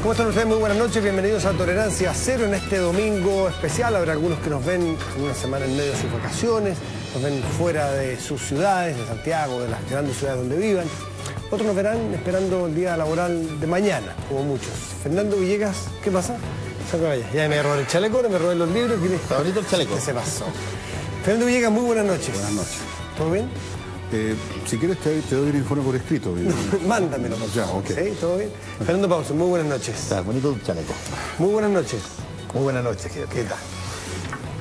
¿Cómo están ustedes? Muy buenas noches, bienvenidos a Tolerancia Cero en este domingo especial. Habrá algunos que nos ven una semana en medio de sus vacaciones, nos ven fuera de sus ciudades, de Santiago, de las grandes ciudades donde vivan. Otros nos verán esperando el día laboral de mañana, como muchos. Fernando Villegas, ¿qué pasa? Ya me robé el chaleco, me robé los libros. Está bonito el chaleco. ¿Qué se pasó? Fernando Villegas, muy buenas noches. Buenas noches. ¿Todo bien? Si quieres te doy un informe por escrito. Mándamelo. Ya, ok. ¿Sí? ¿Todo bien? Fernando Pauso, muy buenas noches. Está bonito el chaleco. Muy buenas noches. Muy buenas noches, ¿Qué tal?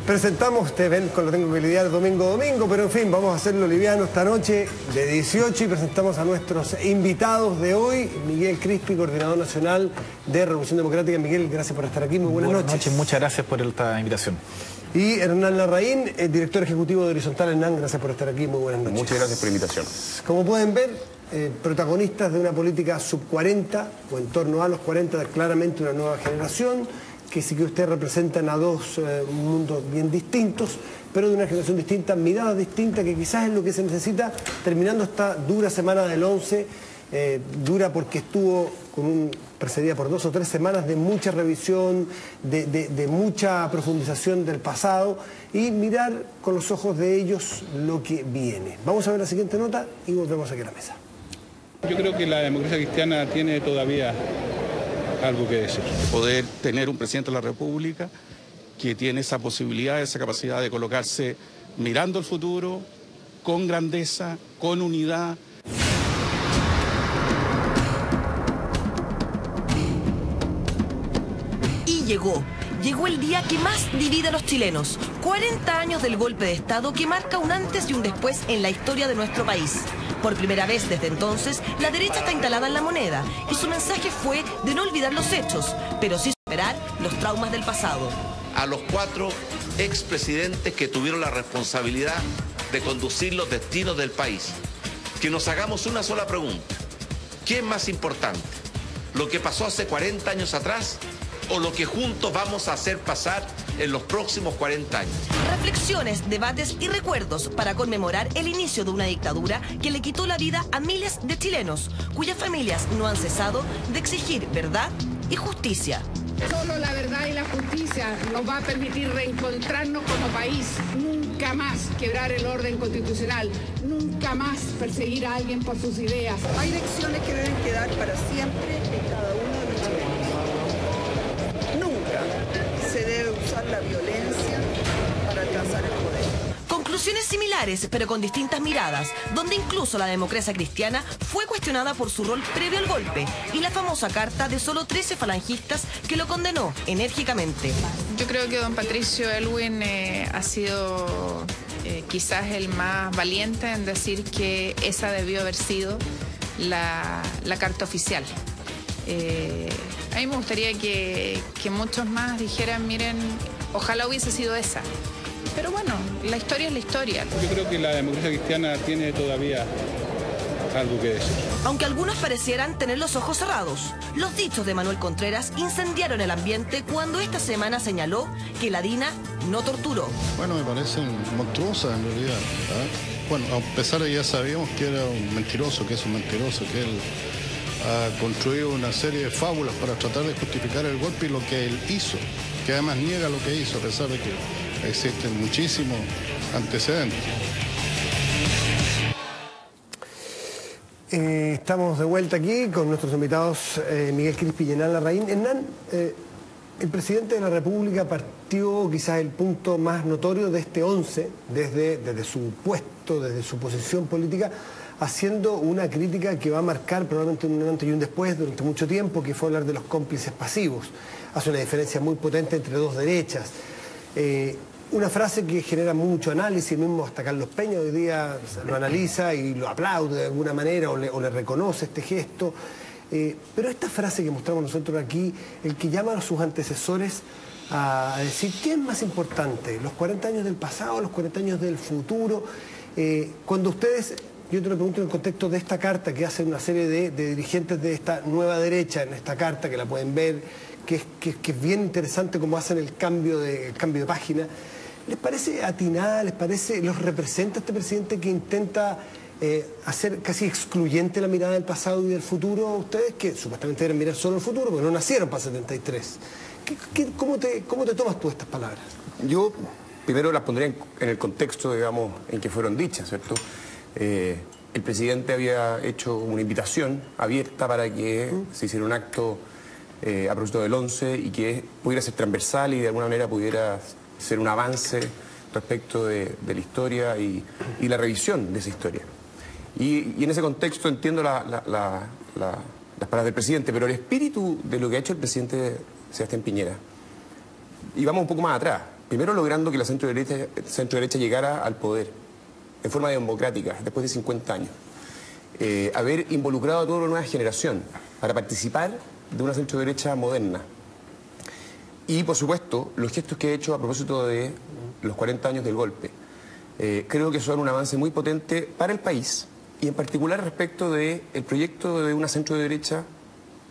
Presentamos, ustedes ven con lo tengo que lidiar domingo a domingo, pero en fin, vamos a hacerlo liviano esta noche de 18 y presentamos a nuestros invitados de hoy. Miguel Crispi, coordinador nacional de Revolución Democrática. Miguel, gracias por estar aquí, muy buenas noches. Muchas gracias por esta invitación. Y Hernán Larraín, el director ejecutivo de Horizontal. Hernán, gracias por estar aquí, muy buenas noches. Muchas gracias por la invitación. Como pueden ver, protagonistas de una política sub 40 o en torno a los 40, claramente una nueva generación, que sí que ustedes representan a dos mundos bien distintos, pero de una generación distinta, miradas distintas, que quizás es lo que se necesita terminando esta dura semana del 11, dura porque estuvo precedida por 2 o 3 semanas de mucha revisión, de mucha profundización del pasado y mirar con los ojos de ellos lo que viene. Vamos a ver la siguiente nota y volvemos aquí a la mesa. Yo creo que la democracia cristiana tiene todavía algo que decir. Poder tener un presidente de la República que tiene esa posibilidad, esa capacidad de colocarse mirando el futuro, con grandeza, con unidad. Llegó el día que más divide a los chilenos. 40 años del golpe de Estado que marca un antes y un después en la historia de nuestro país. Por primera vez desde entonces, la derecha está instalada en la moneda y su mensaje fue de no olvidar los hechos, pero sí superar los traumas del pasado. A los 4 expresidentes que tuvieron la responsabilidad de conducir los destinos del país, que nos hagamos una sola pregunta. ¿Qué es más importante? ¿Lo que pasó hace 40 años atrás o lo que juntos vamos a hacer pasar en los próximos 40 años? Reflexiones, debates y recuerdos para conmemorar el inicio de una dictadura que le quitó la vida a miles de chilenos, cuyas familias no han cesado de exigir verdad y justicia. Solo la verdad y la justicia nos va a permitir reencontrarnos como país. Nunca más quebrar el orden constitucional, nunca más perseguir a alguien por sus ideas. Hay lecciones que deben quedar para siempre en cada uno de los chilenos. Nunca se debe usar la violencia para alcanzar el poder. Conclusiones similares, pero con distintas miradas, donde incluso la democracia cristiana fue cuestionada por su rol previo al golpe y la famosa carta de solo 13 falangistas que lo condenó enérgicamente. Yo creo que don Patricio Aylwin ha sido quizás el más valiente en decir que esa debió haber sido la carta oficial. A mí me gustaría que muchos más dijeran, miren, ojalá hubiese sido esa. Pero bueno, la historia es la historia. Yo creo que la democracia cristiana tiene todavía algo que decir. Aunque algunos parecieran tener los ojos cerrados, los dichos de Manuel Contreras incendiaron el ambiente cuando esta semana señaló que la DINA no torturó. Bueno, me parecen monstruosas en realidad. Bueno, a pesar de que ya sabíamos que era un mentiroso, que es un mentiroso, que él ha construido una serie de fábulas para tratar de justificar el golpe y lo que él hizo, que además niega lo que hizo, a pesar de que existen muchísimos antecedentes. Estamos de vuelta aquí con nuestros invitados Miguel Crispi y Hernán Larraín. Hernán, el presidente de la República partió quizás el punto más notorio de este 11, desde su puesto, desde su posición política, haciendo una crítica que va a marcar probablemente un antes y un después durante mucho tiempo, que fue hablar de los cómplices pasivos. Hace una diferencia muy potente entre dos derechas. Una frase que genera mucho análisis, mismo hasta Carlos Peña hoy día lo analiza y lo aplaude de alguna manera o le reconoce este gesto. Pero esta frase que mostramos nosotros aquí, el que llama a sus antecesores a decir ¿qué es más importante? ¿Los 40 años del pasado, los 40 años del futuro? Cuando ustedes, yo te lo pregunto en el contexto de esta carta que hace una serie de dirigentes de esta nueva derecha, en esta carta que la pueden ver, que es bien interesante cómo hacen el cambio de página. ¿Les parece atinada? ¿Les parece, los representa este presidente que intenta hacer casi excluyente la mirada del pasado y del futuro? Ustedes que supuestamente deben mirar solo el futuro, porque no nacieron para 73. ¿Cómo te tomas tú estas palabras? Yo primero las pondría en el contexto, digamos, en que fueron dichas, ¿cierto? El presidente había hecho una invitación abierta para que se hiciera un acto a propósito del 11 y que pudiera ser transversal y de alguna manera pudiera ser un avance respecto de la historia y la revisión de esa historia. Y en ese contexto entiendo las palabras del presidente, pero el espíritu de lo que ha hecho el presidente Sebastián Piñera, y vamos un poco más atrás, primero logrando que la centro derecha llegara al poder en forma democrática, después de 50 años. Haber involucrado a toda una nueva generación para participar de una centro derecha moderna. Y, por supuesto, los gestos que he hecho a propósito de los 40 años del golpe. Creo que son un avance muy potente para el país y, en particular, respecto del proyecto de una centro derecha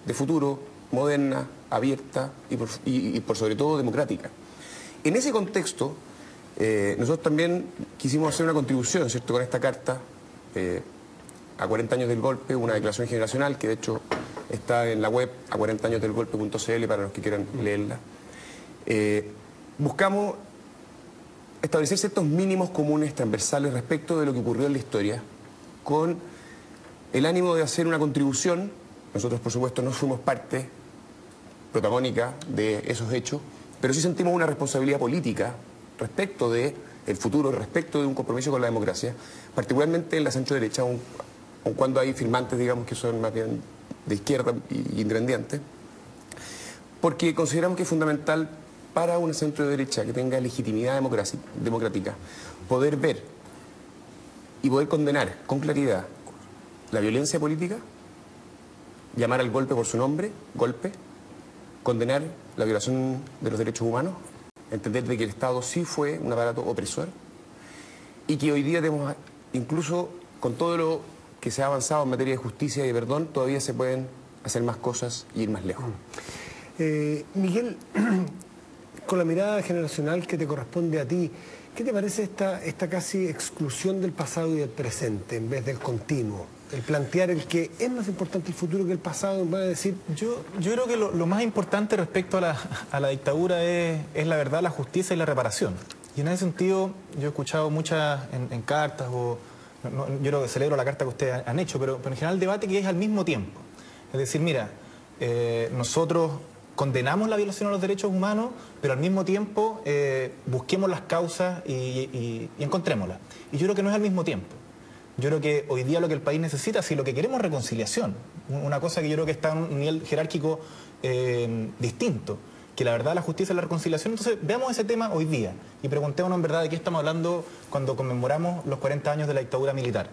de futuro, moderna, abierta y por sobre todo, democrática. En ese contexto, nosotros también quisimos hacer una contribución, ¿cierto?, con esta carta a 40 años del golpe, una declaración generacional que de hecho está en la web a 40añosdelgolpe.cl para los que quieran leerla. Buscamos establecer ciertos mínimos comunes transversales respecto de lo que ocurrió en la historia, con el ánimo de hacer una contribución. Nosotros, por supuesto, no fuimos parte protagónica de esos hechos, pero sí sentimos una responsabilidad política respecto del futuro, respecto de un compromiso con la democracia, particularmente en la centro derecha, aun cuando hay firmantes, digamos, que son más bien de izquierda y independientes, porque consideramos que es fundamental para una centro derecha que tenga legitimidad democrática poder ver y poder condenar con claridad la violencia política, llamar al golpe por su nombre, golpe, condenar la violación de los derechos humanos, entender de que el Estado sí fue un aparato opresor y que hoy día tenemos, incluso con todo lo que se ha avanzado en materia de justicia y de perdón, todavía se pueden hacer más cosas y ir más lejos. Miguel, con la mirada generacional que te corresponde a ti, ¿qué te parece esta casi exclusión del pasado y del presente en vez del continuo? El plantear el que es más importante el futuro que el pasado, va a decir... Yo creo que lo más importante respecto a la dictadura es la verdad, la justicia y la reparación. Y en ese sentido yo he escuchado muchas en cartas, yo creo que celebro la carta que ustedes han hecho, pero en general el debate que es al mismo tiempo. Es decir, mira, nosotros condenamos la violación a los derechos humanos, pero al mismo tiempo busquemos las causas y encontrémoslas. Y yo creo que no es al mismo tiempo. Yo creo que hoy día lo que el país necesita, si lo que queremos es reconciliación, una cosa que yo creo que está en un nivel jerárquico distinto, que la verdad, la justicia y la reconciliación. Entonces, veamos ese tema hoy día y preguntémonos en verdad de qué estamos hablando cuando conmemoramos los 40 años de la dictadura militar.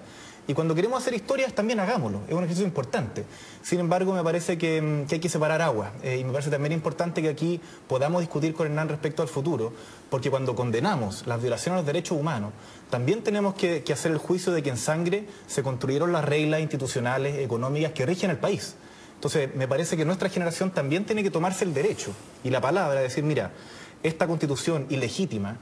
Y cuando queremos hacer historias, también hagámoslo. Es un ejercicio importante. Sin embargo, me parece que hay que separar aguas. Y me parece también importante que aquí podamos discutir con Hernán respecto al futuro, porque cuando condenamos las violaciones a los derechos humanos, también tenemos que hacer el juicio de que en sangre se construyeron las reglas institucionales, económicas que rigen el país. Entonces, me parece que nuestra generación también tiene que tomarse el derecho y la palabra de decir, mira, esta constitución ilegítima,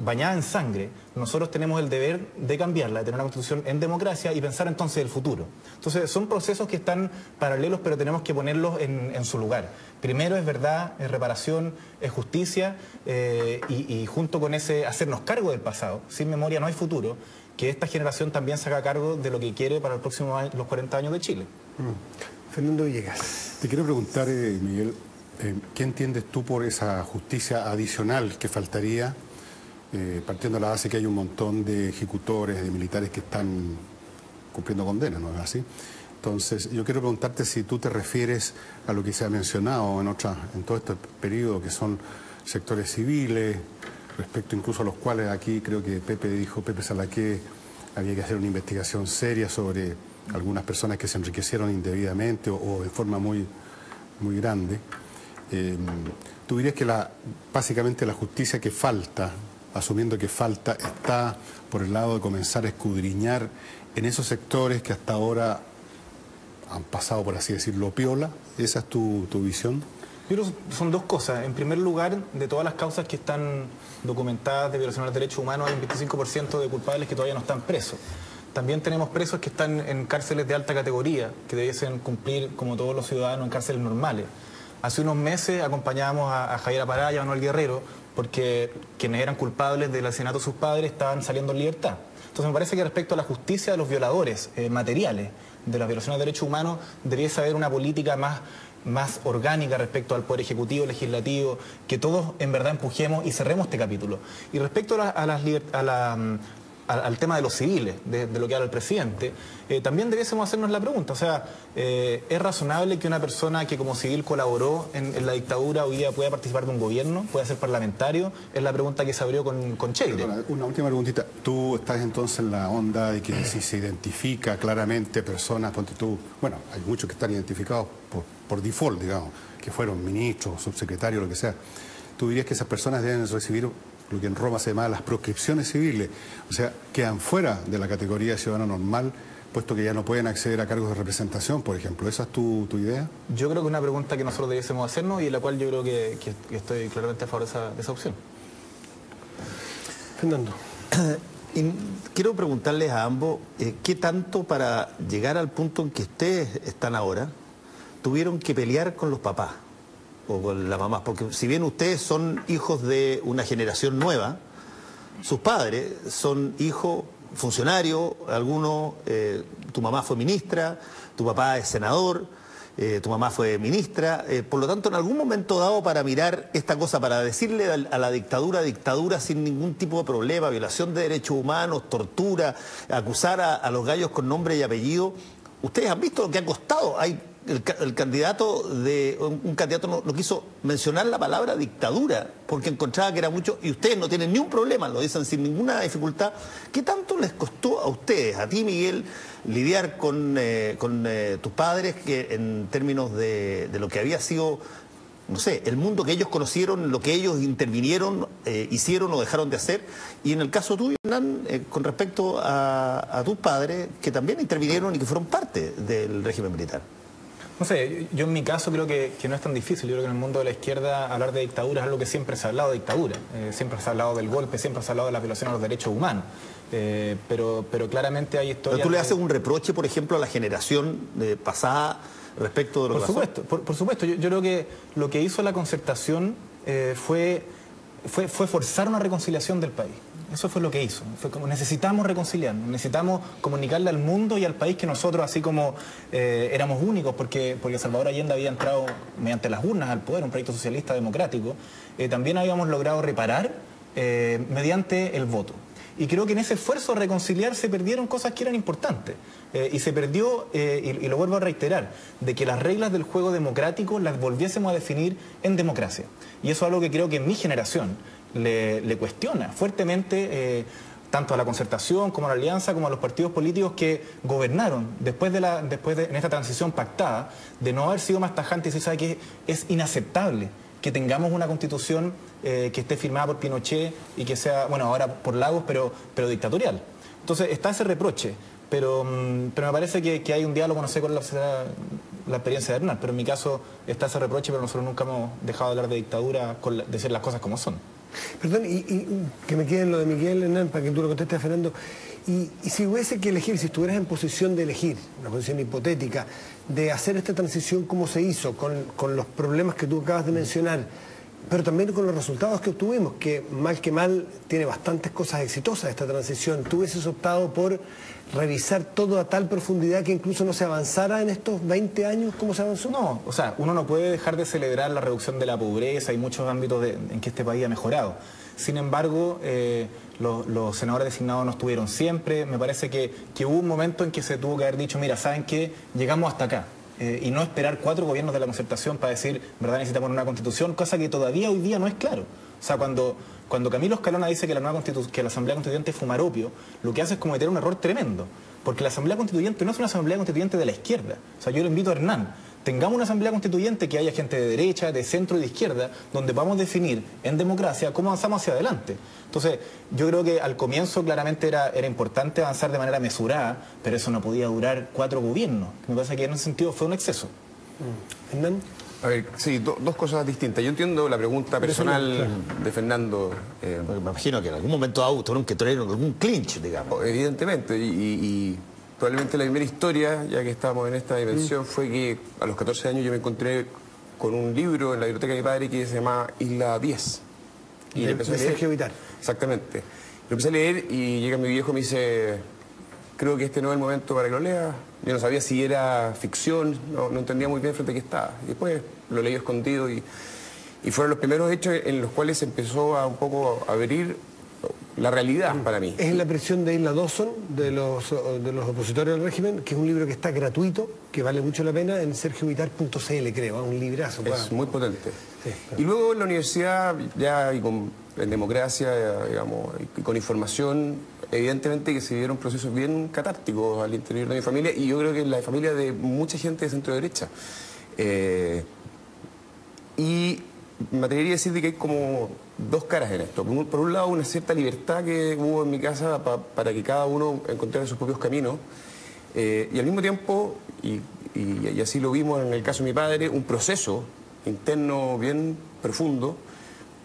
bañada en sangre, nosotros tenemos el deber de cambiarla, de tener una constitución en democracia y pensar entonces el futuro. Entonces, son procesos que están paralelos, pero tenemos que ponerlos en su lugar. Primero es verdad, es reparación, es justicia, y junto con ese hacernos cargo del pasado. Sin memoria no hay futuro, que esta generación también se haga cargo de lo que quiere para el próximo año, los 40 años de Chile. Fernando Villegas. Te quiero preguntar, Miguel, ¿qué entiendes tú por esa justicia adicional que faltaría? Partiendo de la base que hay un montón de ejecutores, de militares que están cumpliendo condenas, ¿no es así? Entonces, yo quiero preguntarte si tú te refieres a lo que se ha mencionado en todo este periodo, que son sectores civiles, respecto incluso a los cuales aquí creo que Pepe Salaqué, había que hacer una investigación seria sobre algunas personas que se enriquecieron indebidamente o de forma muy, muy grande. ¿Tú dirías que básicamente la justicia que falta, asumiendo que falta, está por el lado de comenzar a escudriñar en esos sectores que hasta ahora han pasado, por así decirlo, piola? ¿Esa es tu visión? Yo creo que son dos cosas. En primer lugar, de todas las causas que están documentadas de violación a los derechos humanos, hay un 25% de culpables que todavía no están presos. También tenemos presos que están en cárceles de alta categoría, que debiesen cumplir, como todos los ciudadanos, en cárceles normales. Hace unos meses acompañábamos a Javier Aparaya, a Manuel Guerrero, porque quienes eran culpables del asesinato de sus padres estaban saliendo en libertad. Entonces me parece que respecto a la justicia de los violadores materiales, de las violaciones de derechos humanos, debería haber una política más orgánica respecto al Poder Ejecutivo, Legislativo, que todos en verdad empujemos y cerremos este capítulo. Y respecto al tema de los civiles, de lo que habla el presidente, también debiésemos hacernos la pregunta, o sea, ¿es razonable que una persona que como civil colaboró en la dictadura hoy día pueda participar de un gobierno, pueda ser parlamentario? Es la pregunta que se abrió con Cheire. Una última preguntita. Tú estás entonces en la onda de que si se identifica claramente personas, ponte tú, bueno, hay muchos que están identificados por default, digamos, que fueron ministros, subsecretarios, lo que sea. ¿Tú dirías que esas personas deben recibir lo que en Roma se llama las proscripciones civiles? O sea, quedan fuera de la categoría de ciudadano normal, puesto que ya no pueden acceder a cargos de representación, por ejemplo. ¿Esa es tu idea? Yo creo que es una pregunta que nosotros debiésemos hacernos y en la cual yo creo que estoy claramente a favor de esa opción. Fernando. Quiero preguntarles a ambos, ¿qué tanto para llegar al punto en que ustedes están ahora tuvieron que pelear con los papás o con las mamás? Porque si bien ustedes son hijos de una generación nueva, sus padres son hijos funcionarios, algunos, tu mamá fue ministra, tu papá es senador, tu mamá fue ministra, por lo tanto en algún momento dado para mirar esta cosa, para decirle a la dictadura sin ningún tipo de problema, violación de derechos humanos, tortura, acusar a los gallos con nombre y apellido, ustedes han visto lo que ha costado. El candidato un candidato no quiso mencionar la palabra dictadura porque encontraba que era mucho, y ustedes no tienen ni un problema, lo dicen sin ninguna dificultad. ¿Qué tanto les costó a ustedes, a ti, Miguel, lidiar con tus padres, que en términos de lo que había sido, no sé, el mundo que ellos conocieron, lo que ellos intervinieron, hicieron o dejaron de hacer? Y en el caso tuyo, Hernán, con respecto a tus padres, que también intervinieron y que fueron parte del régimen militar. No sé, yo en mi caso creo que no es tan difícil. Yo creo que en el mundo de la izquierda hablar de dictadura es algo que siempre se ha hablado de dictadura. Siempre se ha hablado del golpe, siempre se ha hablado de las violaciones a los derechos humanos. Pero claramente hay historias... ¿Pero tú le haces un reproche, por ejemplo, a la generación pasada respecto de lo que pasó? Por supuesto. Yo creo que lo que hizo la Concertación fue forzar una reconciliación del país. Eso fue lo que hizo. Fue como necesitamos reconciliarnos, necesitamos comunicarle al mundo y al país que nosotros, así como éramos únicos, porque Salvador Allende había entrado mediante las urnas al poder, un proyecto socialista democrático, también habíamos logrado reparar mediante el voto. Y creo que en ese esfuerzo de reconciliar se perdieron cosas que eran importantes. Y se perdió, y lo vuelvo a reiterar, de que las reglas del juego democrático las volviésemos a definir en democracia. Y eso es algo que creo que en mi generación le cuestiona fuertemente tanto a la Concertación como a la Alianza como a los partidos políticos que gobernaron después en esta transición pactada, de no haber sido más tajante y se sabe que es inaceptable que tengamos una constitución que esté firmada por Pinochet y que sea, bueno, ahora por Lagos, pero dictatorial. Entonces está ese reproche, pero me parece que hay un diálogo, no sé cuál será la experiencia de Hernán, pero en mi caso está ese reproche, pero nosotros nunca hemos dejado de hablar de dictadura, decir las cosas como son. Perdón, y que me quede en lo de Miguel, Hernán, para que tú lo contestes, Fernando. Y si hubiese que elegir, si estuvieras en posición de elegir, una posición hipotética, de hacer esta transición como se hizo, con los problemas que tú acabas de mencionar, pero también con los resultados que obtuvimos, que mal tiene bastantes cosas exitosas esta transición, ¿tú hubieses optado por revisar todo a tal profundidad que incluso no se avanzara en estos 20 años como se avanzó? No, o sea, uno no puede dejar de celebrar la reducción de la pobreza y muchos ámbitos en que este país ha mejorado. Sin embargo, los senadores designados no estuvieron siempre. Me parece que hubo un momento en que se tuvo que haber dicho, mira, ¿saben qué? Llegamos hasta acá. Y no esperar 4 gobiernos de la Concertación para decir, ¿verdad? Necesitamos una constitución, cosa que todavía hoy día no es claro. O sea, cuando Camilo Escalona dice que la Asamblea Constituyente es fumar opio, lo que hace es cometer un error tremendo. Porque la Asamblea Constituyente no es una Asamblea Constituyente de la izquierda. O sea, yo le invito a Hernán, tengamos una Asamblea Constituyente que haya gente de derecha, de centro y de izquierda, donde podamos definir en democracia cómo avanzamos hacia adelante. Entonces, yo creo que al comienzo claramente era importante avanzar de manera mesurada, pero eso no podía durar 4 gobiernos. Me parece que en ese sentido fue un exceso. ¿Hernán? A ver, sí, dos cosas distintas. Yo entiendo la pregunta personal de Fernando. Me imagino que en algún momento tuvieron que traer algún clinch, digamos. Evidentemente, y probablemente la primera historia, ya que estamos en esta dimensión, fue que a los 14 años yo me encontré con un libro en la biblioteca de mi padre que se llama Isla 10. Y empecé a leer. Sergio Vitar. Exactamente. Lo empecé a leer y llega mi viejo y me dice, creo que este no es el momento para que lo leas. Yo no sabía si era ficción, no entendía muy bien frente a qué estaba. Y después lo leí escondido y fueron los primeros hechos en los cuales se empezó a un poco a abrir la realidad para mí. Es la presión de Isla Dawson, de los opositores del régimen, que es un libro que está gratuito, que vale mucho la pena, en sergiovitar.cl, creo, un librazo. Es muy potente. Sí, y luego en la universidad, ya en democracia, digamos, y con información, evidentemente que se vieron procesos bien catárticos al interior de mi familia, y yo creo que en la familia de mucha gente de centro derecha. Y me atrevería a decir que hay como dos caras en esto. Por un lado, una cierta libertad que hubo en mi casa para que cada uno encontrara sus propios caminos, y al mismo tiempo, y así lo vimos en el caso de mi padre, un proceso interno bien profundo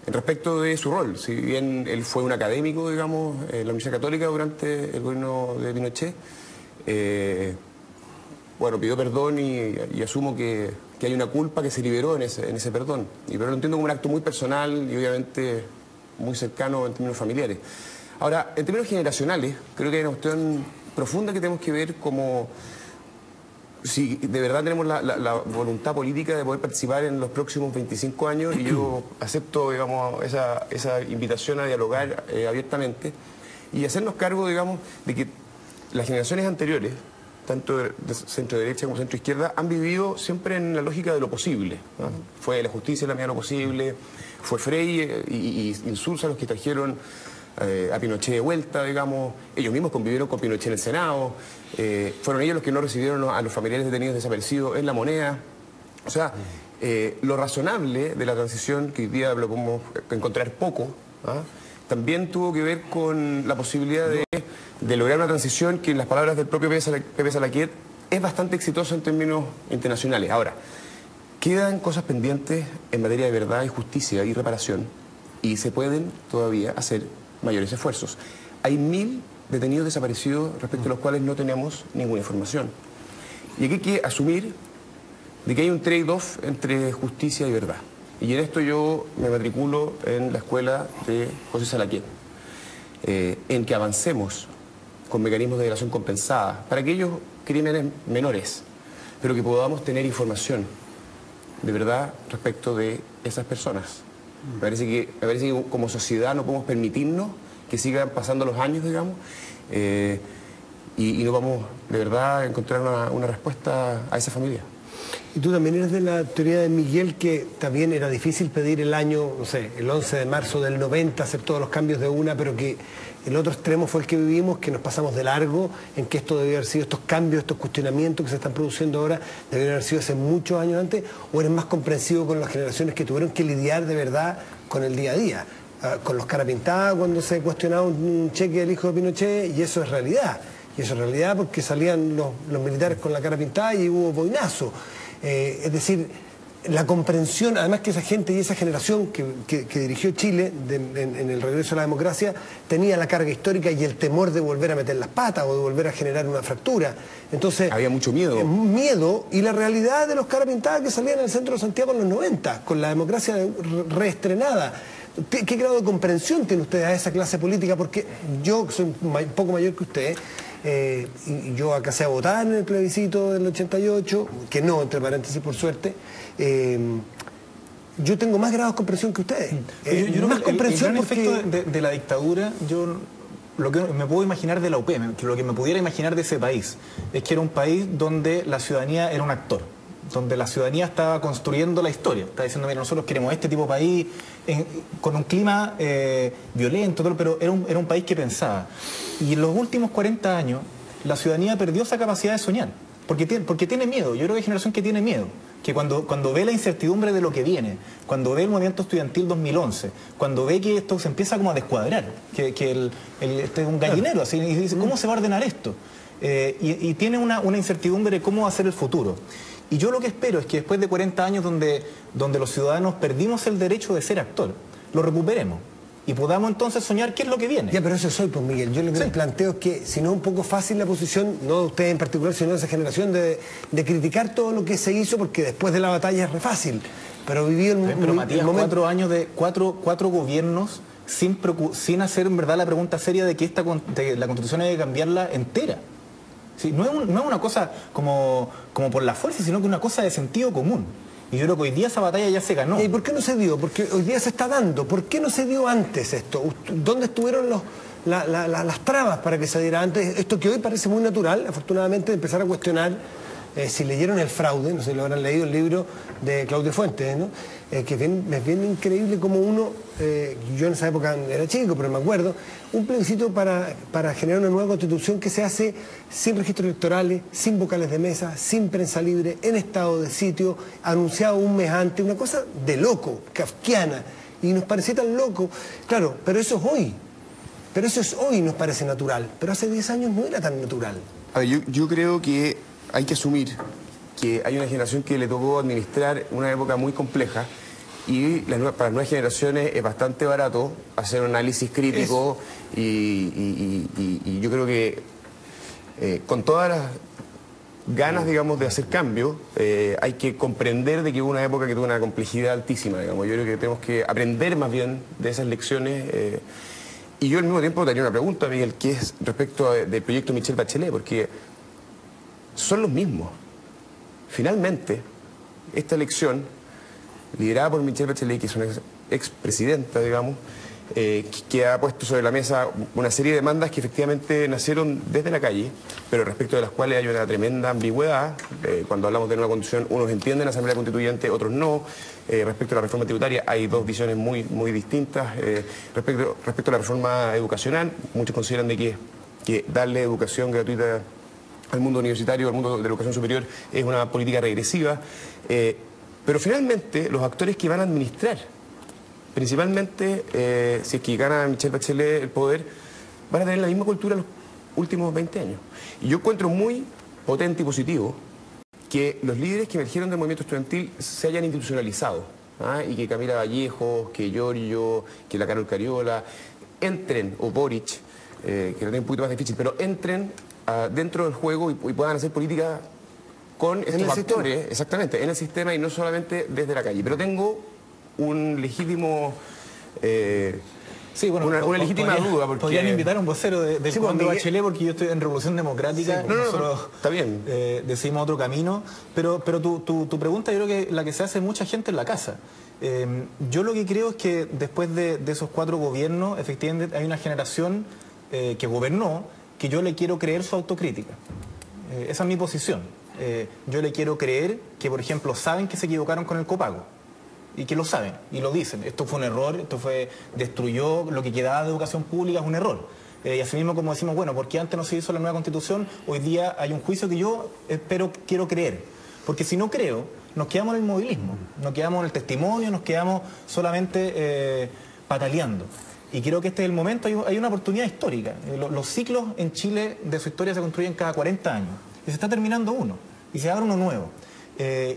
respecto de su rol. Si bien él fue un académico, digamos, en la Universidad Católica durante el gobierno de Pinochet, bueno, pidió perdón y asumo que hay una culpa que se liberó en ese perdón. Pero lo entiendo como un acto muy personal y obviamente muy cercano en términos familiares. Ahora, en términos generacionales, creo que hay una cuestión profunda que tenemos que ver como si de verdad tenemos la voluntad política de poder participar en los próximos 25 años, y yo acepto, digamos, esa invitación a dialogar abiertamente y hacernos cargo, digamos, de que las generaciones anteriores, tanto de centro derecha como centro izquierda, han vivido siempre en la lógica de lo posible, ¿no? Fue la justicia en la medida de lo posible, fue Frey y Insulza los que trajeron a Pinochet de vuelta, digamos. Ellos mismos convivieron con Pinochet en el Senado, fueron ellos los que no recibieron a los familiares detenidos desaparecidos en La Moneda. O sea, lo razonable de la transición, que hoy día lo podemos encontrar poco, también tuvo que ver con la posibilidad de lograr una transición que, en las palabras del propio Pepe Salaquiet, es bastante exitosa en términos internacionales. Ahora, quedan cosas pendientes en materia de verdad y justicia y reparación, y se pueden todavía hacer mayores esfuerzos. Hay 1000 detenidos desaparecidos respecto a los cuales no tenemos ninguna información. Y aquí hay que asumir de que hay un trade-off entre justicia y verdad. Y en esto yo me matriculo en la escuela de José Salaquiet, en que avancemos con mecanismos de delación compensada para aquellos crímenes menores, pero que podamos tener información de verdad respecto de esas personas. Me parece que como sociedad no podemos permitirnos que sigan pasando los años, digamos, y no vamos de verdad a encontrar una respuesta a esa familia. Y tú también eres de la teoría de Miguel, que también era difícil pedir el año, no sé, el 11 de marzo del 90, hacer todos los cambios de una, pero que el otro extremo fue el que vivimos, que nos pasamos de largo, en que esto debió haber sido, estos cambios, estos cuestionamientos que se están produciendo ahora, debieron haber sido hace muchos años antes, o eres más comprensivo con las generaciones que tuvieron que lidiar de verdad con el día a día, con los cara pintada cuando se cuestionaba un cheque del hijo de Pinochet, y eso es realidad. Y eso es realidad porque salían los militares con la cara pintada y hubo boinazo. Es decir, la comprensión, además que esa gente y esa generación que dirigió Chile en el regreso a la democracia tenía la carga histórica y el temor de volver a meter las patas o de volver a generar una fractura. Entonces había mucho miedo. Miedo, y la realidad de los cara pintadas que salían en el centro de Santiago en los 90, con la democracia reestrenada. ¿Qué grado de comprensión tiene usted a esa clase política? Porque yo soy un poco mayor que usted. Y yo alcancé a votar en el plebiscito del 88, que no, entre paréntesis, por suerte. Yo tengo más grados de comprensión que ustedes. Yo más comprensión el efecto de la dictadura, yo lo que me puedo imaginar de la UP, lo que me pudiera imaginar de ese país, es que era un país donde la ciudadanía era un actor, donde la ciudadanía estaba construyendo la historia. Está diciendo, mira, nosotros queremos este tipo de país, con un clima violento, pero era un país que pensaba. Y en los últimos 40 años, la ciudadanía perdió esa capacidad de soñar, porque tiene miedo. Yo creo que hay generación que tiene miedo, que cuando ve la incertidumbre de lo que viene, cuando ve el movimiento estudiantil 2011, cuando ve que esto se empieza como a descuadrar, que este es un gallinero, así, y dice, ¿cómo se va a ordenar esto? y tiene una incertidumbre de cómo va a ser el futuro. Y yo lo que espero es que después de 40 años donde los ciudadanos perdimos el derecho de ser actor, lo recuperemos y podamos entonces soñar qué es lo que viene. Ya, pero eso soy, pues Miguel. Yo lo que planteo es que, si no es un poco fácil la posición, no de ustedes en particular, sino de esa generación, de criticar todo lo que se hizo, porque después de la batalla es re fácil. Pero vivió Pero Matías, 4 años de cuatro gobiernos sin hacer en verdad la pregunta seria de que la Constitución hay que cambiarla entera. Sí, no es una cosa como por la fuerza, sino que es una cosa de sentido común. Y yo creo que hoy día esa batalla ya se ganó. ¿Y por qué no se dio? Porque hoy día se está dando. ¿Por qué no se dio antes esto? ¿Dónde estuvieron las trabas para que se diera antes? Esto que hoy parece muy natural, afortunadamente, de empezar a cuestionar, si leyeron El fraude, no sé si lo habrán leído, el libro de Claudio Fuentes, ¿no? Que es bien increíble como uno, yo en esa época era chico, pero me acuerdo, un plebiscito para generar una nueva constitución que se hace sin registros electorales, sin vocales de mesa, sin prensa libre, en estado de sitio, anunciado un mes antes, una cosa de loco, kafkiana, y nos parecía tan loco. Claro, pero eso es hoy. Pero eso es hoy, nos parece natural, pero hace 10 años no era tan natural. A ver, yo creo que hay que asumir que hay una generación que le tocó administrar una época muy compleja y para las nuevas generaciones es bastante barato hacer un análisis crítico y yo creo que con todas las ganas, digamos, de hacer cambio, hay que comprender de que hubo una época que tuvo una complejidad altísima, digamos. Yo creo que tenemos que aprender más bien de esas lecciones. Y yo al mismo tiempo tenía una pregunta, Miguel, que es respecto del proyecto Michelle Bachelet, porque son los mismos. Finalmente, esta elección, liderada por Michelle Bachelet, que es una expresidenta, digamos, que ha puesto sobre la mesa una serie de demandas que efectivamente nacieron desde la calle, pero respecto de las cuales hay una tremenda ambigüedad. Cuando hablamos de una constitución, unos entienden la Asamblea Constituyente, otros no. Respecto a la reforma tributaria, hay dos visiones muy distintas. Respecto a la reforma educacional, muchos consideran de que darle educación gratuita al mundo universitario, al mundo de la educación superior, es una política regresiva. Pero finalmente, los actores que van a administrar, principalmente si es que gana Michelle Bachelet el poder, van a tener la misma cultura los últimos 20 años. Y yo encuentro muy potente y positivo que los líderes que emergieron del movimiento estudiantil se hayan institucionalizado, y que Camila Vallejo, que Giorgio, que la Carol Cariola, entren, o Boric, que lo tiene un poquito más difícil, pero entren dentro del juego y puedan hacer política con estos actores, exactamente, en el sistema y no solamente desde la calle. Pero tengo un legítimo... una legítima duda. Porque... Podrían invitar a un vocero del Comando Bachelet, porque yo estoy en Revolución Democrática. Sí, nosotros está bien. Decidimos otro camino. Pero tu pregunta, yo creo que la que se hace mucha gente en la casa. Yo lo que creo es que después de esos 4 gobiernos, efectivamente hay una generación que gobernó, que yo le quiero creer su autocrítica. Esa es mi posición. Yo le quiero creer que, por ejemplo, saben que se equivocaron con el copago. Y que lo saben, y lo dicen. Esto fue un error, destruyó lo que quedaba de educación pública, es un error. Y así mismo, como decimos, bueno, porque antes no se hizo la nueva Constitución, hoy día hay un juicio que yo quiero creer. Porque si no creo, nos quedamos en el movilismo, nos quedamos en el testimonio, nos quedamos solamente pataleando. Y creo que este es el momento, hay una oportunidad histórica. Los ciclos en Chile de su historia se construyen cada 40 años. Y se está terminando uno, y se abre uno nuevo.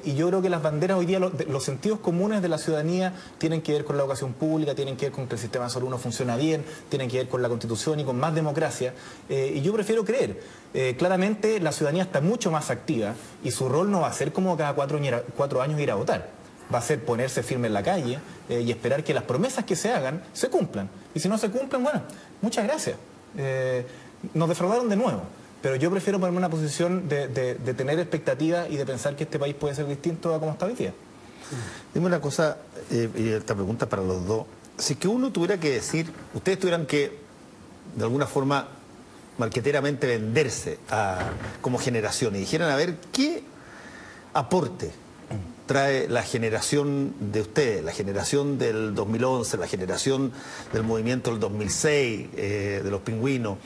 Y yo creo que las banderas hoy día, los sentidos comunes de la ciudadanía tienen que ver con la educación pública, tienen que ver con que el sistema de salud no funciona bien, tienen que ver con la Constitución y con más democracia. Y yo prefiero creer. Claramente la ciudadanía está mucho más activa y su rol no va a ser como cada 4 años ir a votar. Va a ser ponerse firme en la calle y esperar que las promesas que se hagan se cumplan. Y si no se cumplen, bueno, muchas gracias. Nos defraudaron de nuevo. Pero yo prefiero ponerme en una posición de tener expectativas y de pensar que este país puede ser distinto a como está hoy día. Dime una cosa, y esta pregunta para los dos. Si es que uno tuviera que decir, ustedes tuvieran que, de alguna forma, marqueteramente venderse como generación y dijeran, a ver, ¿qué aporte trae la generación de ustedes, la generación del 2011, la generación del movimiento del 2006, de los pingüinos?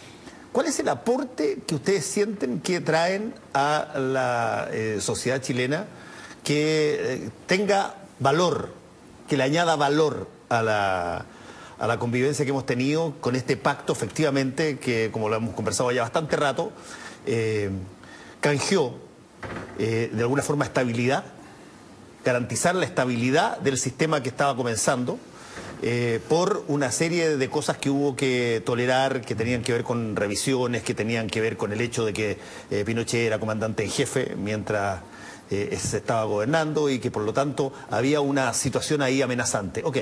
¿Cuál es el aporte que ustedes sienten que traen a la sociedad chilena que tenga valor, que le añada valor a la convivencia que hemos tenido con este pacto, efectivamente, que como lo hemos conversado ya bastante rato, canjeó de alguna forma estabilidad, garantizar la estabilidad del sistema que estaba comenzando, por una serie de cosas que hubo que tolerar, que tenían que ver con revisiones, que tenían que ver con el hecho de que Pinochet era comandante en jefe mientras se estaba gobernando y que por lo tanto había una situación ahí amenazante. Ok,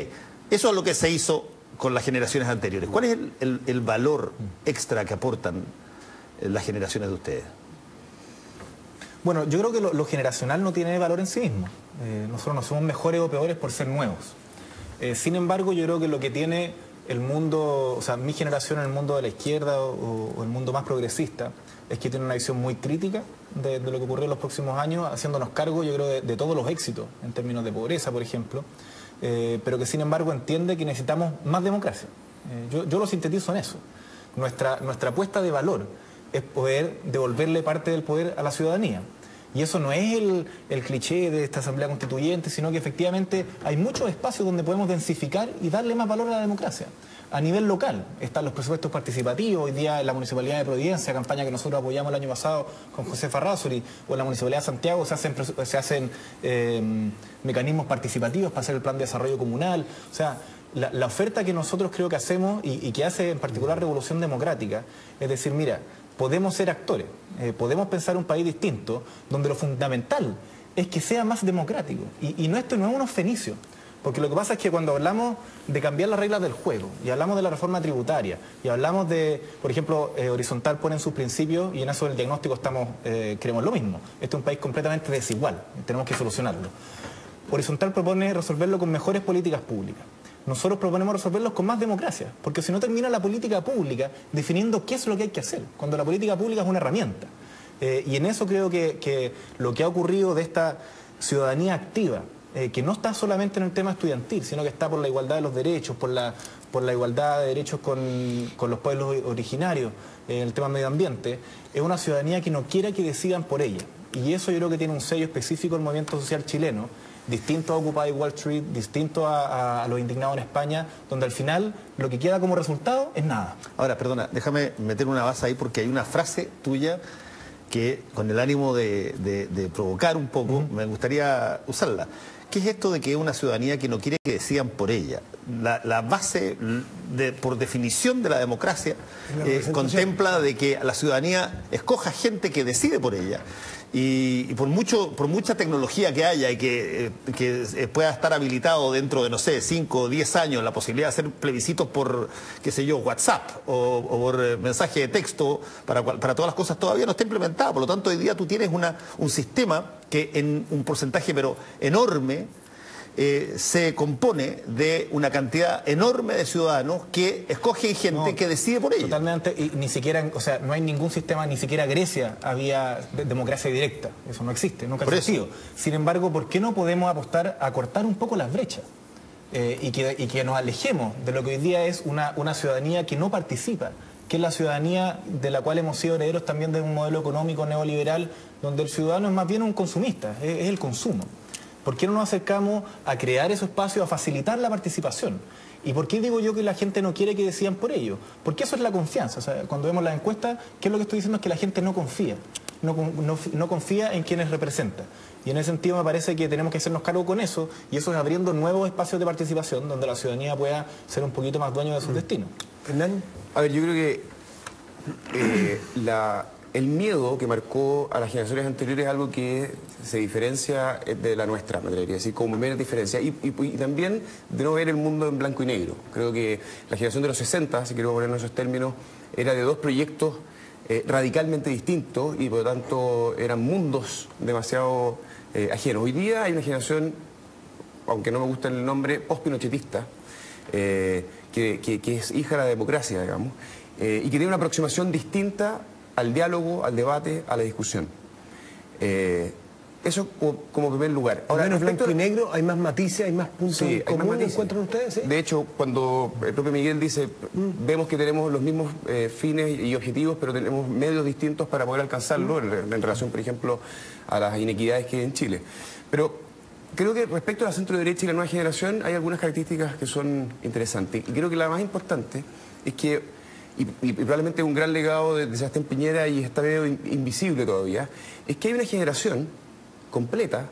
eso es lo que se hizo con las generaciones anteriores. ¿Cuál es el valor extra que aportan las generaciones de ustedes? Bueno, yo creo que lo generacional no tiene valor en sí mismo. Nosotros no somos mejores o peores por ser nuevos. Sin embargo, yo creo que lo que tiene el mundo, o sea, mi generación en el mundo de la izquierda o el mundo más progresista, es que tiene una visión muy crítica de lo que ocurrió en los próximos años, haciéndonos cargo, yo creo, de todos los éxitos, en términos de pobreza, por ejemplo, pero que sin embargo entiende que necesitamos más democracia. Yo lo sintetizo en eso. Nuestra apuesta de valor es poder devolverle parte del poder a la ciudadanía. Y eso no es el cliché de esta Asamblea Constituyente, sino que efectivamente hay muchos espacios donde podemos densificar y darle más valor a la democracia. A nivel local están los presupuestos participativos, hoy día en la Municipalidad de Providencia, campaña que nosotros apoyamos el año pasado con José Farrázuri, o en la Municipalidad de Santiago se hacen mecanismos participativos para hacer el plan de desarrollo comunal. O sea, la oferta que nosotros creo que hacemos y que hace en particular Revolución Democrática, es decir, mira, podemos ser actores, podemos pensar un país distinto, donde lo fundamental es que sea más democrático. Y esto no es unos fenicios, porque lo que pasa es que cuando hablamos de cambiar las reglas del juego, y hablamos de la reforma tributaria, y hablamos de, por ejemplo, Horizontal pone en sus principios, y en eso del diagnóstico creemos lo mismo. Este es un país completamente desigual, tenemos que solucionarlo. Horizontal propone resolverlo con mejores políticas públicas. Nosotros proponemos resolverlos con más democracia, porque si no termina la política pública definiendo qué es lo que hay que hacer, cuando la política pública es una herramienta. Y en eso creo que lo que ha ocurrido de esta ciudadanía activa, que no está solamente en el tema estudiantil, sino que está por la igualdad de los derechos, por la igualdad de derechos con los pueblos originarios, en el tema medio ambiente, es una ciudadanía que no quiere que decidan por ella. Y eso yo creo que tiene un sello específico del movimiento social chileno, distinto a Occupy Wall Street, distinto a los indignados en España, donde al final lo que queda como resultado es nada. Ahora, perdona, déjame meter una base ahí porque hay una frase tuya que, con el ánimo de provocar un poco, me gustaría usarla. ¿Qué es esto de que es una ciudadanía que no quiere que decidan por ella? La base, por definición de la democracia, contempla de que la ciudadanía escoja gente que decide por ella. Y por mucha tecnología que haya y que pueda estar habilitado dentro de, no sé, 5 o 10 años, la posibilidad de hacer plebiscitos por, qué sé yo, WhatsApp o por mensaje de texto para todas las cosas, todavía no está implementada. Por lo tanto, hoy día tú tienes un sistema que en un porcentaje pero enorme se compone de una cantidad enorme de ciudadanos que escogen gente que decide por ellos. Totalmente, y ni siquiera, o sea, no hay ningún sistema, ni siquiera Grecia había democracia directa. Eso no existe, nunca ha existido. Sin embargo, ¿por qué no podemos apostar a cortar un poco las brechas? Y que nos alejemos de lo que hoy día es una ciudadanía que no participa, que es la ciudadanía de la cual hemos sido herederos también de un modelo económico neoliberal, donde el ciudadano es más bien un consumista, es el consumo. ¿Por qué no nos acercamos a crear esos espacios, a facilitar la participación? ¿Y por qué digo yo que la gente no quiere que decidan por ello? Porque eso es la confianza. O sea, cuando vemos las encuestas, ¿qué es lo que estoy diciendo? Es que la gente no confía. No confía en quienes representa. Y en ese sentido me parece que tenemos que hacernos cargo con eso, y eso es abriendo nuevos espacios de participación donde la ciudadanía pueda ser un poquito más dueño de sus destinos. ¿Hernán? A ver, yo creo que el miedo que marcó a las generaciones anteriores es algo que se diferencia de la nuestra, me atrevería a decir, como primera diferencia. Y también de no ver el mundo en blanco y negro. Creo que la generación de los 60, si quiero poner en esos términos, era de dos proyectos radicalmente distintos y por lo tanto eran mundos demasiado ajenos. Hoy día hay una generación, aunque no me gusta el nombre, post-pinochetista, que es hija de la democracia, digamos, y que tiene una aproximación distinta al diálogo, al debate, a la discusión. Eso como primer lugar. Ahora, menos blanco y negro, hay más matices, hay más puntos comunes, ¿encuentran ustedes? ¿Sí? De hecho, cuando el propio Miguel dice, vemos que tenemos los mismos fines y objetivos, pero tenemos medios distintos para poder alcanzarlo, en relación, por ejemplo, a las inequidades que hay en Chile. Pero creo que respecto a la centro-derecha y la nueva generación, hay algunas características que son interesantes. Y creo que la más importante es que y probablemente un gran legado de Sebastián Piñera, y está medio invisible todavía, es que hay una generación completa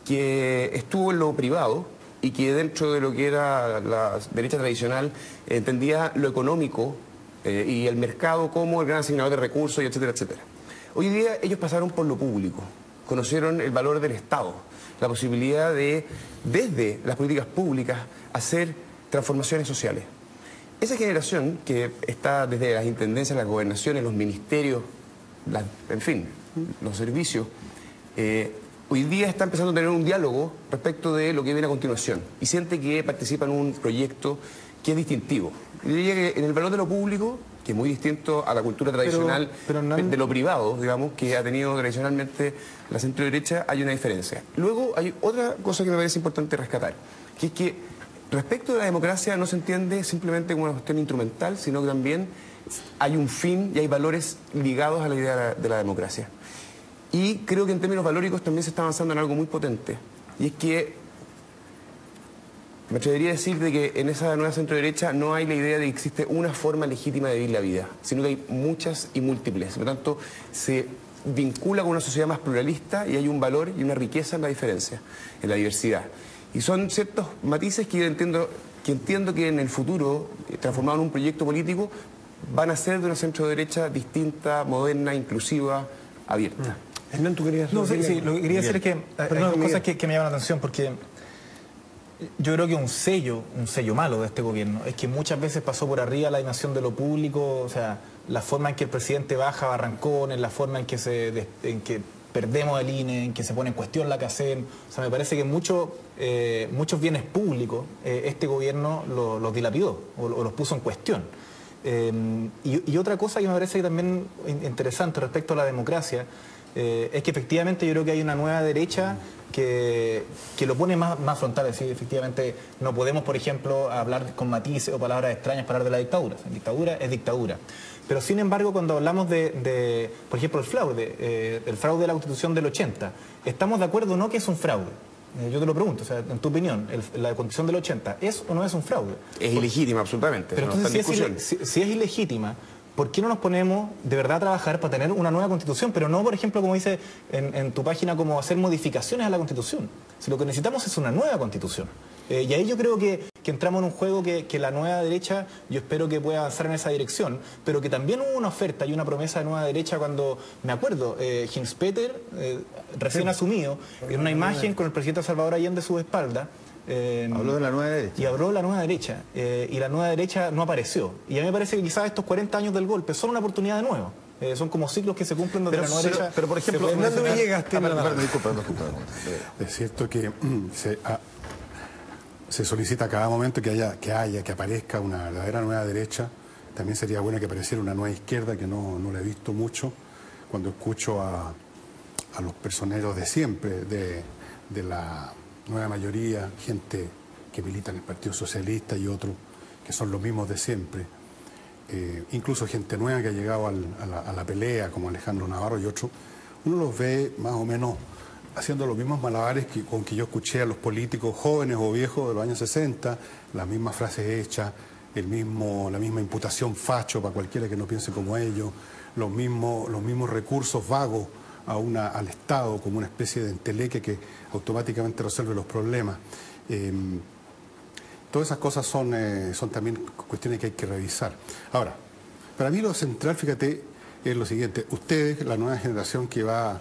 que estuvo en lo privado y que dentro de lo que era la derecha tradicional entendía lo económico y el mercado como el gran asignador de recursos, y etcétera, etcétera. Hoy día ellos pasaron por lo público, conocieron el valor del Estado, la posibilidad de, desde las políticas públicas, hacer transformaciones sociales. Esa generación que está desde las intendencias, las gobernaciones, los ministerios, en fin, los servicios, hoy día está empezando a tener un diálogo respecto de lo que viene a continuación y siente que participa en un proyecto que es distintivo. Yo diría que en el valor de lo público, que es muy distinto a la cultura tradicional de lo privado, digamos, que ha tenido tradicionalmente la centro-derecha, hay una diferencia. Luego hay otra cosa que me parece importante rescatar, que es que respecto de la democracia no se entiende simplemente como una cuestión instrumental, sino que también hay un fin y hay valores ligados a la idea de la democracia. Y creo que en términos valóricos también se está avanzando en algo muy potente, y es que me atrevería a decir de que en esa nueva centro-derecha no hay la idea de que existe una forma legítima de vivir la vida, sino que hay muchas y múltiples. Por lo tanto, se vincula con una sociedad más pluralista y hay un valor y una riqueza en la diferencia, en la diversidad. Y son ciertos matices que yo entiendo que en el futuro, transformado en un proyecto político, van a ser de una centro-derecha distinta, moderna, inclusiva, abierta. Hernán, ¿tú querías...? No, sí, lo que quería decir es que hay dos cosas que me llaman la atención, porque yo creo que un sello malo de este gobierno es que muchas veces pasó por arriba la dimensión de lo público, o sea, la forma en que el presidente baja barrancones, la forma en que perdemos el INE, en que se pone en cuestión la CACEM. O sea, me parece que muchos bienes públicos este gobierno los dilapidó o los puso en cuestión. Y otra cosa que me parece también interesante respecto a la democracia es que efectivamente yo creo que hay una nueva derecha que lo pone más frontal. Es decir, efectivamente no podemos, por ejemplo, hablar con matices o palabras extrañas para hablar de la dictadura. La dictadura es dictadura. Pero sin embargo, cuando hablamos por ejemplo, el fraude de la Constitución del 80, ¿estamos de acuerdo o no que es un fraude? Yo te lo pregunto, o sea, en tu opinión, la Constitución del 80, ¿es o no es un fraude? Es ilegítima, absolutamente. Pero entonces, si es ilegítima, ¿por qué no nos ponemos de verdad a trabajar para tener una nueva Constitución? Pero no, por ejemplo, como dice en tu página, como hacer modificaciones a la Constitución. Si lo que necesitamos es una nueva Constitución. Y ahí yo creo que entramos en un juego que la nueva derecha, yo espero que pueda avanzar en esa dirección, pero que también hubo una oferta y una promesa de nueva derecha cuando, me acuerdo, Hinz-Peter, recién asumido, en una imagen con el presidente Salvador Allende a su espalda, habló de la nueva derecha. Y habló de la nueva derecha. Y la nueva derecha no apareció. Y a mí me parece que quizás estos 40 años del golpe son una oportunidad de nuevo. Son como ciclos que se cumplen desde la nueva derecha. Pero por ejemplo, Fernando Villegas tiene es cierto que se solicita a cada momento que aparezca una verdadera nueva derecha. También sería bueno que apareciera una nueva izquierda, que no la he visto mucho. Cuando escucho a los personeros de siempre, de la nueva mayoría, gente que milita en el Partido Socialista y otros que son los mismos de siempre, incluso gente nueva que ha llegado a la pelea, como Alejandro Navarro y otros, uno los ve más o menos haciendo los mismos malabares con que yo escuché a los políticos jóvenes o viejos de los años 60, las mismas frases hechas, la misma imputación facho para cualquiera que no piense como ellos, los mismos recursos vagos al Estado como una especie de enteleque que automáticamente resuelve los problemas. Todas esas cosas son también cuestiones que hay que revisar. Ahora, para mí lo central, fíjate, es lo siguiente. Ustedes, la nueva generación que va,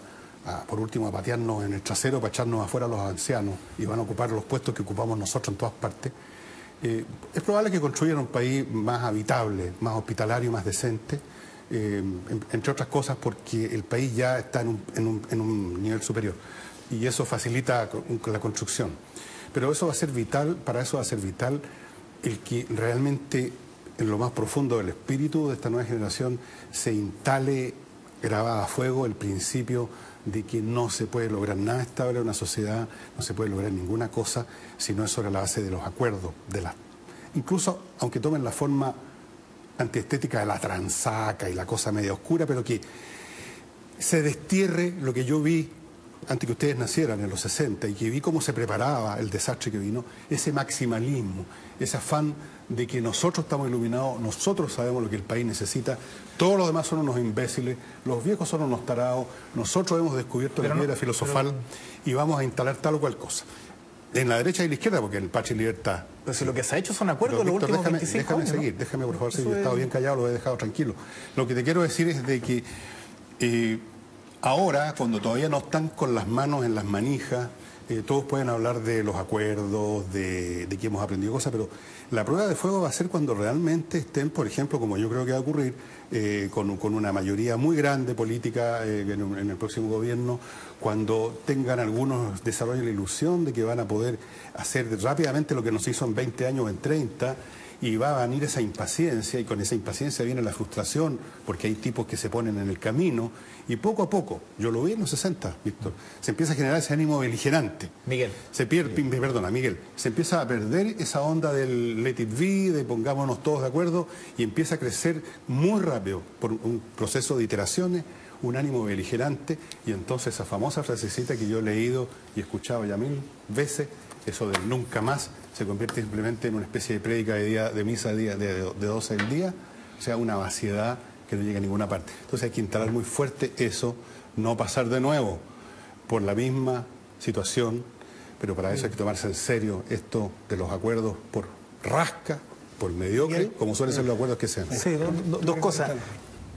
por último, a patearnos en el trasero para echarnos afuera a los ancianos y van a ocupar los puestos que ocupamos nosotros en todas partes, es probable que construyan un país más habitable, más hospitalario, más decente, entre otras cosas porque el país ya está en un nivel superior y eso facilita la construcción. Pero eso va a ser vital, para eso va a ser vital el que realmente en lo más profundo del espíritu de esta nueva generación se instale grabada a fuego el principio de que no se puede lograr nada estable en una sociedad, no se puede lograr ninguna cosa si no es sobre la base de los acuerdos, incluso aunque tomen la forma antiestética de la transaca y la cosa media oscura, pero que se destierre lo que yo vi antes que ustedes nacieran, en los 60, y que vi cómo se preparaba el desastre que vino, ese maximalismo, ese afán de que nosotros estamos iluminados, nosotros sabemos lo que el país necesita, todos los demás son unos imbéciles, los viejos son unos tarados, nosotros hemos descubierto la piedra filosofal y vamos a instalar tal o cual cosa. En la derecha y la izquierda, porque en el Patria y Libertad. Pero si lo que se ha hecho son acuerdos los últimos 25 años, seguir, ¿no? Déjame por favor, si yo he estado bien callado, lo he dejado tranquilo. Lo que te quiero decir es de que ahora, cuando todavía no están con las manos en las manijas, todos pueden hablar de los acuerdos, de que hemos aprendido cosas, pero la prueba de fuego va a ser cuando realmente estén, por ejemplo, como yo creo que va a ocurrir, con una mayoría muy grande política en el próximo gobierno, cuando tengan algunos desarrollen la ilusión de que van a poder hacer rápidamente lo que nos hizo en 20 años o en 30, y va a venir esa impaciencia, y con esa impaciencia viene la frustración, porque hay tipos que se ponen en el camino, y poco a poco, yo lo vi en los 60, Víctor, se empieza a generar ese ánimo beligerante. Miguel. Miguel, se empieza a perder esa onda del let it be, de pongámonos todos de acuerdo, y empieza a crecer muy rápido, por un proceso de iteraciones, un ánimo beligerante, y entonces esa famosa frasecita que yo he leído y escuchado ya 1000 veces, eso del nunca más, se convierte simplemente en una especie de prédica de misa de 12 del día, o sea, una vaciedad que no llega a ninguna parte. Entonces hay que instalar muy fuerte eso, no pasar de nuevo por la misma situación, pero para eso hay que tomarse en serio esto de los acuerdos por rasca, por mediocre, como suelen ser los acuerdos que sean. Sí, dos cosas.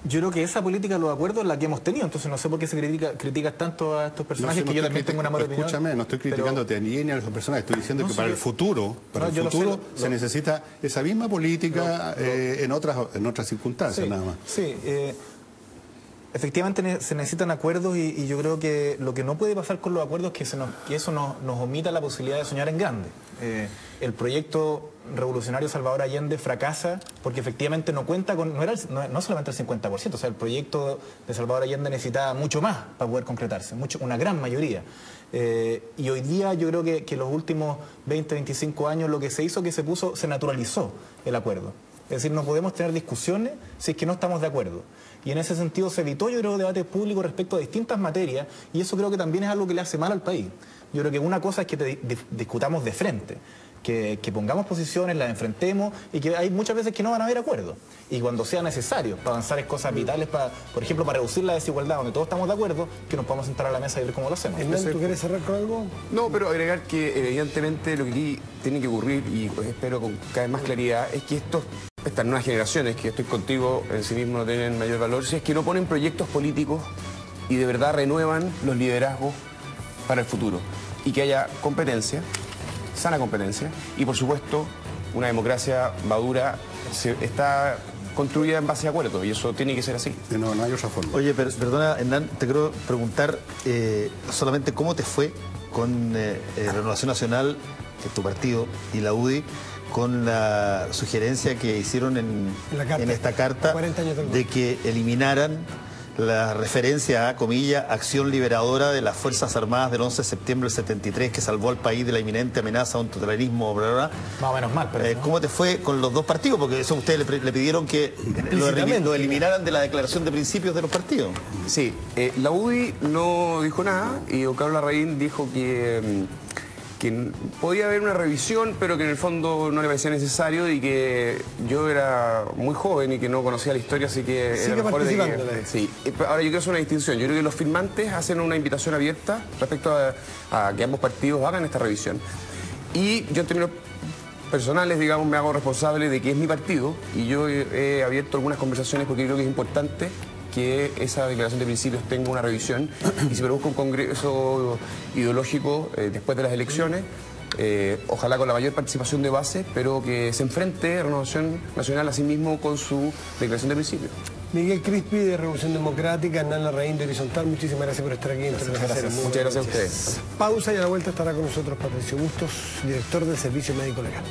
Yo creo que esa política de los acuerdos es la que hemos tenido, entonces no sé por qué se criticas tanto a estos personajes, que yo también tengo una mala opinión. Escúchame, no estoy criticándote ni a esos personajes, estoy diciendo que para el futuro se necesita esa misma política en otras circunstancias, nada más. Sí, efectivamente se necesitan acuerdos y yo creo que lo que no puede pasar con los acuerdos es que eso nos omita la posibilidad de soñar en grande. El proyecto revolucionario Salvador Allende fracasa porque efectivamente no cuenta con, no solamente el 50%, o sea, el proyecto de Salvador Allende necesitaba mucho más para poder concretarse, una gran mayoría. Y hoy día yo creo que los últimos 20, 25 años lo que se hizo, se naturalizó el acuerdo. Es decir, no podemos tener discusiones si es que no estamos de acuerdo. Y en ese sentido se evitó, yo creo, debates públicos respecto a distintas materias, y eso creo que también es algo que le hace mal al país. Yo creo que una cosa es que discutamos de frente, que pongamos posiciones, las enfrentemos, y que hay muchas veces que no van a haber acuerdos. Y cuando sea necesario, para avanzar en cosas vitales, por ejemplo, para reducir la desigualdad, donde todos estamos de acuerdo, que nos podamos sentar a la mesa y ver cómo lo hacemos. Hernán, ¿tú quieres cerrar con algo? No, pero agregar que evidentemente lo que aquí tiene que ocurrir, y espero con cada vez más claridad, es que estas nuevas generaciones, que estoy contigo, en sí mismo no tienen mayor valor, si es que no ponen proyectos políticos y de verdad renuevan los liderazgos para el futuro. Y que haya competencia, sana competencia, y por supuesto una democracia madura está construida en base a acuerdos, y eso tiene que ser así. No hay otra forma. Oye, perdona, Hernán, te quiero preguntar solamente cómo te fue con Renovación Nacional, que es tu partido, y la UDI, con la sugerencia que hicieron en esta carta de que eliminaran la referencia a, comillas, acción liberadora de las Fuerzas Armadas del 11 de septiembre del 73 que salvó al país de la inminente amenaza a un totalitarismo, bla, bla, bla. Más o menos mal, pero ¿cómo te fue con los dos partidos? Porque eso ustedes le pidieron que lo eliminaran de la declaración de principios de los partidos. Sí, la UDI no dijo nada, y don Carlos Larraín dijo que podía haber una revisión, pero que en el fondo no le parecía necesario, y que yo era muy joven y que no conocía la historia, así que era mejor de que... Sí. Ahora yo quiero hacer una distinción. Yo creo que los firmantes hacen una invitación abierta respecto a que ambos partidos hagan esta revisión. Y yo en términos personales, digamos, me hago responsable de que es mi partido, y yo he abierto algunas conversaciones porque creo que es importante que esa declaración de principios tenga una revisión, y se produzca un congreso ideológico después de las elecciones, ojalá con la mayor participación de base, pero que se enfrente Renovación Nacional a sí mismo con su declaración de principios. Miguel Crispi, de Revolución Democrática, Hernán Larraín, de Horizontal, muchísimas gracias por estar aquí. Muchas gracias a ustedes. Pausa, y a la vuelta estará con nosotros Patricio Bustos, director del Servicio Médico Legal.